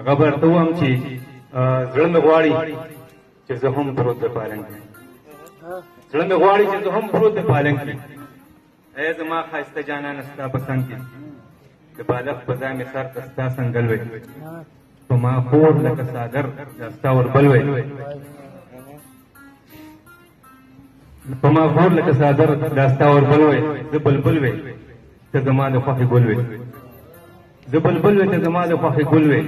هغه به ورته ووایم چې زړه مې غواړي چې زه هم پروت د پالنګ کې زړه مې غواړي چې زه هم پروت د پالنګ کې ای زما ښایسته جانانه ستا په څنګ کې د بالښت په ځای مې سر ته ستا سنګل وی په ما خور لکه څادر دا ستا وربل وی په ما خور لکه څادر دا ستا وربل وی زه بلبل وی ته زما د خوښې ګل وی زه بلبل وی ته زما د خوښې ګل وی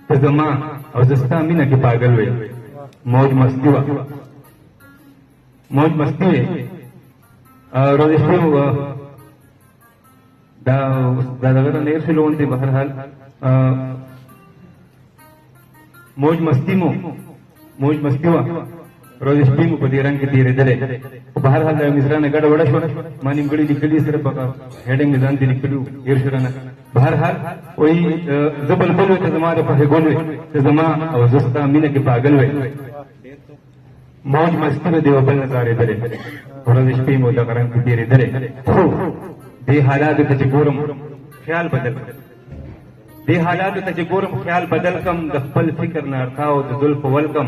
ته زما او زه ستا مینه کې پاگل وی موج مستی وه موج مستی وی روزې شپې دا دغه نه هېر شولو غوندې به هر حال موج مستی وه روزې شپې مو په دې رنګ کې تېرېدلې خو په هر حال د مصرانه ګډه وډه شوه ما نیمګړي لیکلي صرف هغه هیډنګ مې ځان دې لیکلي وو هېر شو رانه په هر حال وایي زه بلبل وی ته زما د خوښې ګل وی ته زما او زه ستا مینه کې پاگل وی موج مستی به د یو بل نه ځارېدلې ورځې شپې مو دغه رنګ کې تېرېدلې خو دې حالاتو ته چې ګورم خیال بدل کړم دې حالاتو ته چې ګورم خیال بدل کړم د خپل فکر نه ارتاو د زلفو ولکم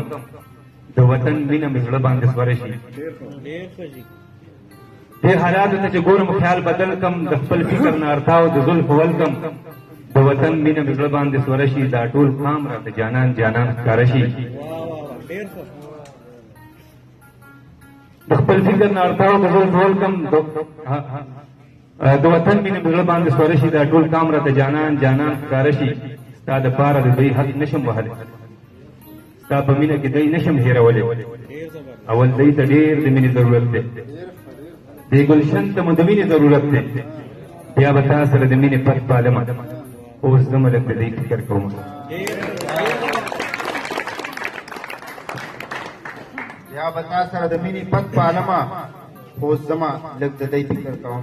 د وطن مینه مې زړه باندې سوره شي دې حالاتو ته چې ګورم خیال بدل کړم د خپل فکر نه ارتاو د زلفو ولکم د وطن مینه مې زړه باندې سوره شي دا ټول خام راته جانان جانان ښکاره شي د خپل فکر نه ارتاو د زلفو ولکم د وطن مینه مې زړه باندې سوره شي دا ټول کام راته جانان جانان ښکاره شي ستا دپاره د دوی حق نشم وهلی ستا په مینه کې دی نشم هېرولی اول دی ته ډېر د مینې ضرورت دی دې ګلشن ته مو د مینې ضرورت دی بیا به تا سره د مینې پت پالمه اوس زه لږ د دې فکر کوم بیا به تا سره د مینې پت پالمه اوس زما لږ د دې فکر کومه